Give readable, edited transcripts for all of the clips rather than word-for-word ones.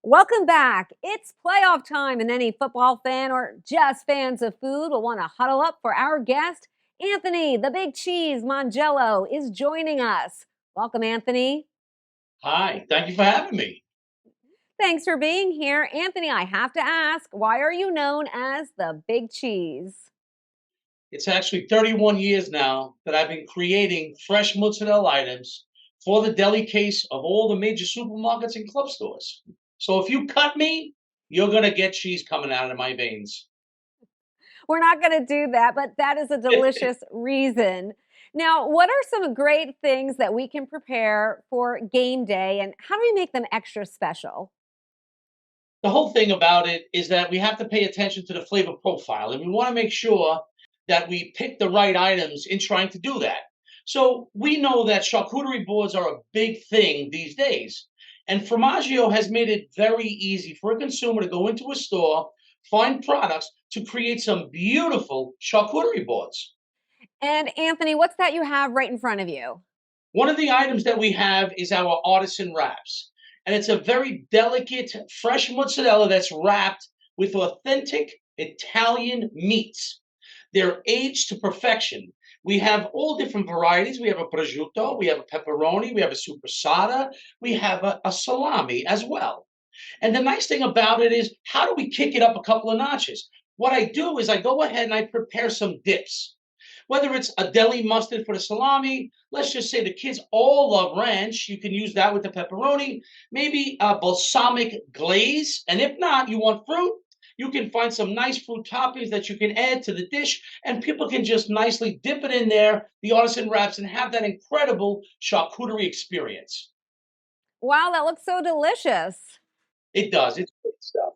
Welcome back. It's playoff time, and any football fan or just fans of food will want to huddle up for our guest. Anthony, the Big Cheese Mongiello, is joining us. Welcome, Anthony. Hi, thank you for having me. Thanks for being here. Anthony, I have to ask, why are you known as the Big Cheese? It's actually 31 years now that I've been creating fresh mozzarella items for the deli case of all the major supermarkets and club stores. So if you cut me, you're going to get cheese coming out of my veins. We're not going to do that, but that is a delicious reason. Now, what are some great things that we can prepare for game day, and how do we make them extra special? The whole thing about it is that we have to pay attention to the flavor profile, and we want to make sure that we pick the right items in trying to do that. So we know that charcuterie boards are a big thing these days. And Formaggio has made it very easy for a consumer to go into a store, find products to create some beautiful charcuterie boards. And Anthony, what's that you have right in front of you? One of the items that we have is our artisan wraps. And it's a very delicate, fresh mozzarella that's wrapped with authentic Italian meats. They're aged to perfection. We have all different varieties. We have a prosciutto, we have a pepperoni, we have a supersada, we have a salami as well. And the nice thing about it is, how do we kick it up a couple of notches? What I do is I go ahead and I prepare some dips. Whether it's a deli mustard for the salami, let's just say the kids all love ranch. You can use that with the pepperoni, maybe a balsamic glaze. And if not, you want fruit, you can find some nice fruit toppings that you can add to the dish, and people can just nicely dip it in there, the artisan wraps, and have that incredible charcuterie experience. Wow, that looks so delicious. It does. It's great stuff.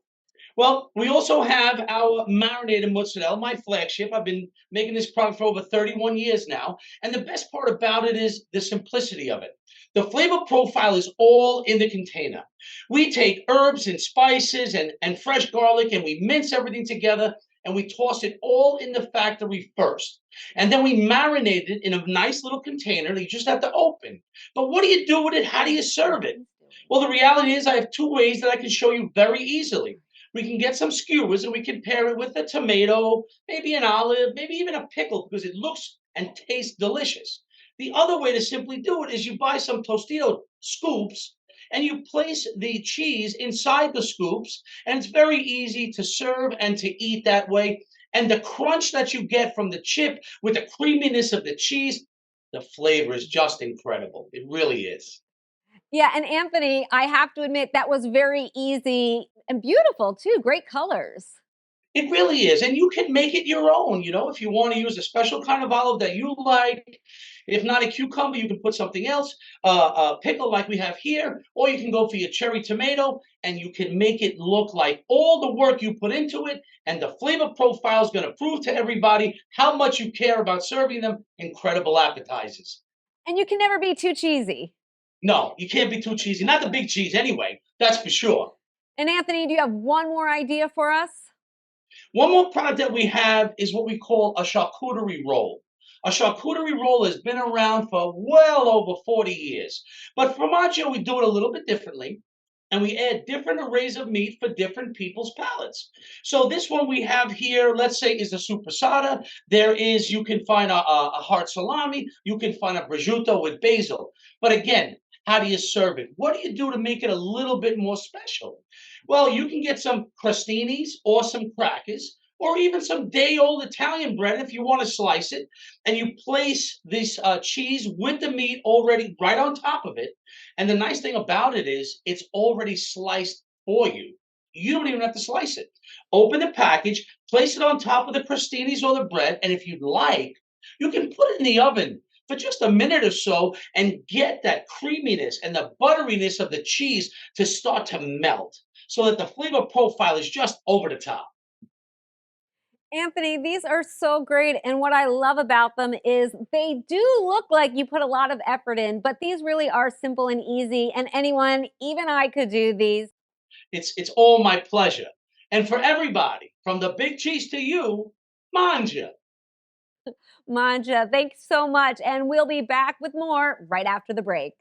Well, we also have our marinated mozzarella, my flagship. I've been making this product for over 31 years now. And the best part about it is the simplicity of it. The flavor profile is all in the container. We take herbs and spices and fresh garlic, and we mince everything together, and we toss it all in the factory first. And then we marinate it in a nice little container that you just have to open. But what do you do with it? How do you serve it? Well, the reality is I have two ways that I can show you very easily. We can get some skewers and we can pair it with a tomato, maybe an olive, maybe even a pickle, because it looks and tastes delicious. The other way to simply do it is you buy some Tostito scoops and you place the cheese inside the scoops, and it's very easy to serve and to eat that way. And the crunch that you get from the chip with the creaminess of the cheese, the flavor is just incredible. It really is. Yeah, and Anthony, I have to admit that was very easy and beautiful too. Great colors. It really is. And you can make it your own, if you want to use a special kind of olive that you like. If not a cucumber, you can put something else, a pickle like we have here, or you can go for your cherry tomato and you can make it look like all the work you put into it. And the flavor profile is going to prove to everybody how much you care about serving them incredible appetizers. And you can never be too cheesy. No, you can't be too cheesy. Not the big cheese anyway, that's for sure. And Anthony, do you have one more idea for us? One more product that we have is what we call a charcuterie roll. A charcuterie roll has been around for well over 40 years. But formaggio, we do it a little bit differently. And we add different arrays of meat for different people's palates. So this one we have here, let's say, is a supersada. You can find a hard salami. You can find a prosciutto with basil. But again, how do you serve it? What do you do to make it a little bit more special? Well, you can get some crostinis or some crackers, or even some day-old Italian bread if you want to slice it, and you place this cheese with the meat already right on top of it. And the nice thing about it is it's already sliced for you. You don't even have to slice it. Open the package, place it on top of the crostinis or the bread, and if you'd like, you can put it in the oven for just a minute or so and get that creaminess and the butteriness of the cheese to start to melt so that the flavor profile is just over the top. Anthony, these are so great. And what I love about them is they do look like you put a lot of effort in, but these really are simple and easy. And anyone, even I, could do these. It's all my pleasure. And for everybody, from the big cheese to you, manja. Manja, thanks so much. And we'll be back with more right after the break.